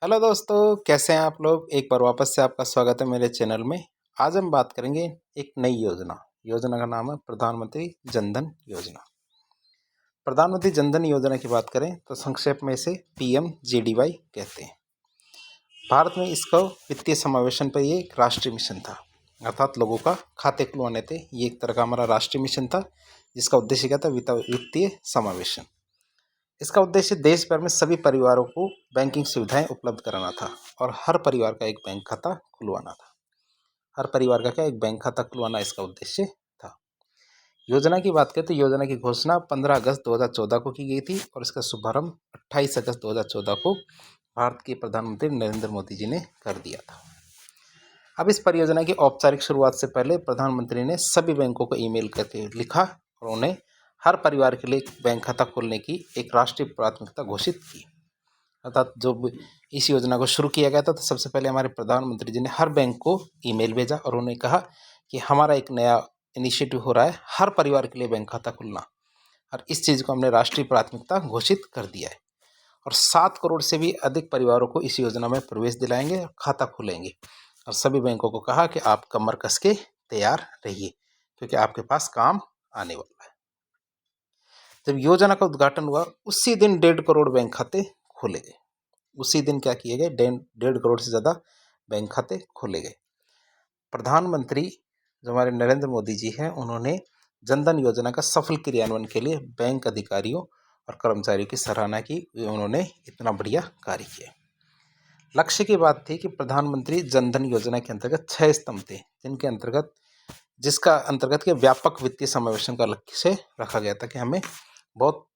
Hello दोस्तों, कैसे हैं आप लोग। एक बार वापस से आपका स्वागत है मेरे चैनल में। आज हम बात करेंगे एक नई योजना का नाम है प्रधानमंत्री जनधन योजना। प्रधानमंत्री जनधन योजना की बात करें तो संक्षेप में इसे PMJDY कहते हैं। भारत में इसका वित्तीय समावेशन पर ये एक राष्ट्रीय मिशन था, अर्थात लोगों का खाते खुलवाने थे। ये एक तरह का हमारा राष्ट्रीय मिशन था जिसका उद्देश्य क्या था, वित्तीय समावेशन। इसका उद्देश्य देश भर में सभी परिवारों को बैंकिंग सुविधाएं उपलब्ध कराना था और हर परिवार का एक बैंक खाता खुलवाना था। हर परिवार का क्या, एक बैंक खाता खुलवाना इसका उद्देश्य था। योजना की बात करें तो योजना की घोषणा 15 अगस्त 2014 को की गई थी और इसका शुभारंभ 28 अगस्त 2014 को भारत के प्रधानमंत्री नरेंद्र मोदी जी ने कर दिया था। अब इस परियोजना की औपचारिक शुरुआत से पहले प्रधानमंत्री ने सभी बैंकों को ईमेल करके लिखा और उन्हें हर परिवार के लिए बैंक खाता खोलने की एक राष्ट्रीय प्राथमिकता घोषित की। अर्थात जब इस योजना को शुरू किया गया था तो सबसे पहले हमारे प्रधानमंत्री जी ने हर बैंक को ईमेल भेजा और उन्हें कहा कि हमारा एक नया इनिशिएटिव हो रहा है, हर परिवार के लिए बैंक खाता खुलना, और इस चीज़ को हमने राष्ट्रीय प्राथमिकता घोषित कर दिया है और 7 करोड़ से भी अधिक परिवारों को इस योजना में प्रवेश दिलाएंगे और खाता खुलेंगे। और सभी बैंकों को कहा कि आप कमर कस के तैयार रहिए क्योंकि आपके पास काम आने वाला है। जब योजना का उद्घाटन हुआ उसी दिन 1.5 करोड़ बैंक खाते खोले गए। उसी दिन क्या किए गए, 1.5 करोड़ से ज़्यादा बैंक खाते खोले गए। प्रधानमंत्री जो हमारे नरेंद्र मोदी जी हैं, उन्होंने जनधन योजना का सफल क्रियान्वयन के लिए बैंक अधिकारियों और कर्मचारियों की सराहना की। उन्होंने इतना बढ़िया कार्य किया। लक्ष्य की बात थी कि प्रधानमंत्री जनधन योजना के अंतर्गत 6 स्तंभ थे जिसका अंतर्गत के व्यापक वित्तीय समावेशन का लक्ष्य रखा गया था कि हमें बहुत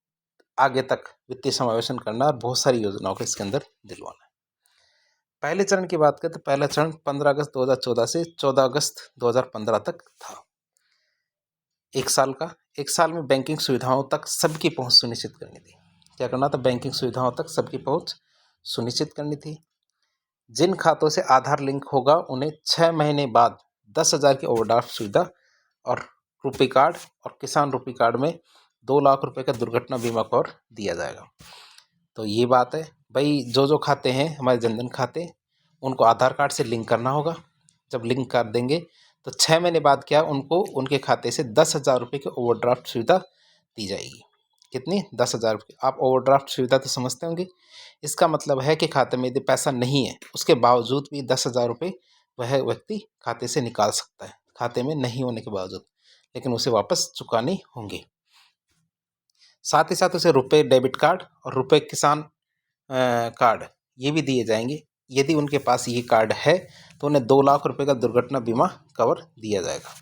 आगे तक वित्तीय समावेशन करना और बहुत सारी योजनाओं को इसके अंदर दिलवाना है। पहले चरण की बात करें तो पहला चरण 15 अगस्त 2014 से 14 अगस्त 2015 तक था। एक साल में बैंकिंग सुविधाओं तक सबकी पहुंच सुनिश्चित करनी थी। क्या करना था, बैंकिंग सुविधाओं तक सबकी पहुंच सुनिश्चित करनी थी। जिन खातों से आधार लिंक होगा उन्हें 6 महीने बाद 10,000 की ओवरड्राफ्ट सुविधा और रुपे कार्ड और किसान रुपे कार्ड में 2 लाख रुपए का दुर्घटना बीमा कवर दिया जाएगा। तो ये बात है भाई, जो खाते हैं हमारे जनधन खाते, उनको आधार कार्ड से लिंक करना होगा। जब लिंक कर देंगे तो 6 महीने बाद क्या, उनको उनके खाते से 10,000 रुपये की ओवरड्राफ्ट सुविधा दी जाएगी। कितनी, 10,000 रुपये। आप ओवरड्राफ्ट सुविधा तो समझते होंगे। इसका मतलब है कि खाते में यदि पैसा नहीं है उसके बावजूद भी 10,000 रुपये वह व्यक्ति खाते से निकाल सकता है, खाते में नहीं होने के बावजूद, लेकिन उसे वापस चुकाने होंगे। साथ ही साथ उसे रुपए डेबिट कार्ड और रुपए किसान कार्ड ये भी दिए जाएंगे। यदि उनके पास ये कार्ड है तो उन्हें 2 लाख रुपए का दुर्घटना बीमा कवर दिया जाएगा।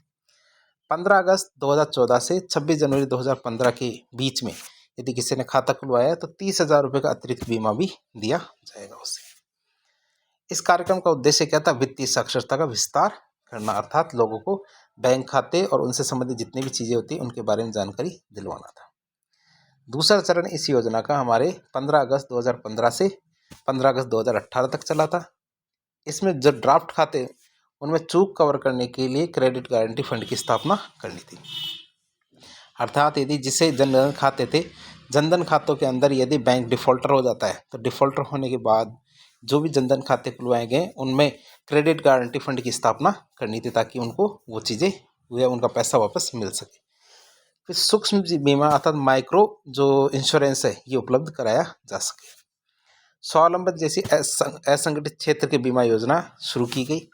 15 अगस्त 2014 से 26 जनवरी 2015 के बीच में यदि किसी ने खाता खुलवाया तो 30,000 रुपये का अतिरिक्त बीमा भी दिया जाएगा उसे। इस कार्यक्रम का उद्देश्य क्या था, वित्तीय साक्षरता का विस्तार करना, अर्थात लोगों को बैंक खाते और उनसे संबंधित जितनी भी चीज़ें होती हैं उनके बारे में जानकारी दिलवाना था। दूसरा चरण इस योजना का हमारे 15 अगस्त 2015 से 15 अगस्त 2018 तक चला था। इसमें जो ड्राफ्ट खाते उनमें चूक कवर करने के लिए क्रेडिट गारंटी फंड की स्थापना करनी थी। अर्थात यदि जिसे जनधन खाते थे, जनधन खातों के अंदर यदि बैंक डिफ़ॉल्टर हो जाता है तो डिफ़ॉल्टर होने के बाद जो भी जनधन खाते खुलवाए गए उनमें क्रेडिट गारंटी फंड की स्थापना करनी थी ताकि उनको वो चीज़ें या उनका पैसा वापस मिल सके। फिर सूक्ष्म बीमा अर्थात माइक्रो जो इंश्योरेंस है ये उपलब्ध कराया जा सके। स्वावलंबन जैसी असंगठित क्षेत्र की बीमा योजना शुरू की गई।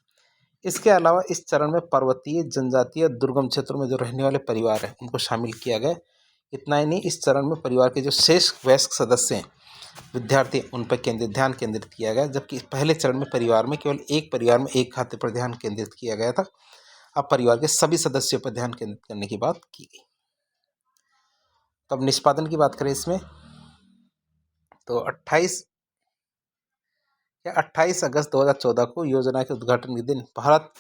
इसके अलावा इस चरण में पर्वतीय, जनजातीय, दुर्गम क्षेत्रों में जो रहने वाले परिवार हैं उनको शामिल किया गया। इतना ही नहीं, इस चरण में परिवार के जो शेष वयस्क सदस्य हैं, विद्यार्थी, उन पर ध्यान केंद्रित किया गया। जबकि पहले चरण में परिवार में केवल एक परिवार में एक खाते पर ध्यान केंद्रित किया गया था। अब परिवार के सभी सदस्यों पर ध्यान केंद्रित करने की बात की गई। तो अब निष्पादन की बात करें इसमें तो 28 अगस्त 2014 को योजना के उद्घाटन के दिन भारत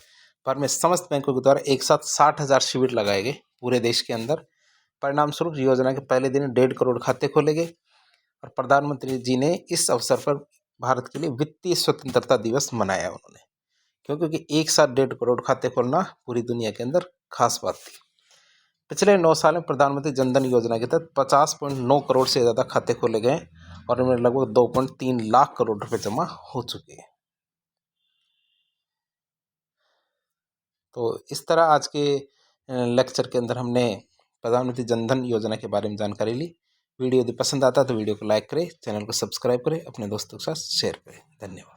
भर में समस्त बैंकों के द्वारा एक साथ 60,000 शिविर लगाए गए पूरे देश के अंदर। परिणाम स्वरूप योजना के पहले दिन 1.5 करोड़ खाते खोले गए और प्रधानमंत्री जी ने इस अवसर पर भारत के लिए वित्तीय स्वतंत्रता दिवस मनाया उन्होंने, क्योंकि एक साथ 1.5 करोड़ खाते खोलना पूरी दुनिया के अंदर खास बात थी। पिछले 9 साल में प्रधानमंत्री जनधन योजना के तहत 50.9 करोड़ से ज़्यादा खाते खोले गए और इनमें लगभग 2.3 लाख करोड़ रुपए जमा हो चुके हैं। तो इस तरह आज के लेक्चर के अंदर हमने प्रधानमंत्री जनधन योजना के बारे में जानकारी ली। वीडियो यदि पसंद आता है तो वीडियो को लाइक करें, चैनल को सब्सक्राइब करें, अपने दोस्तों के साथ शेयर करें। धन्यवाद।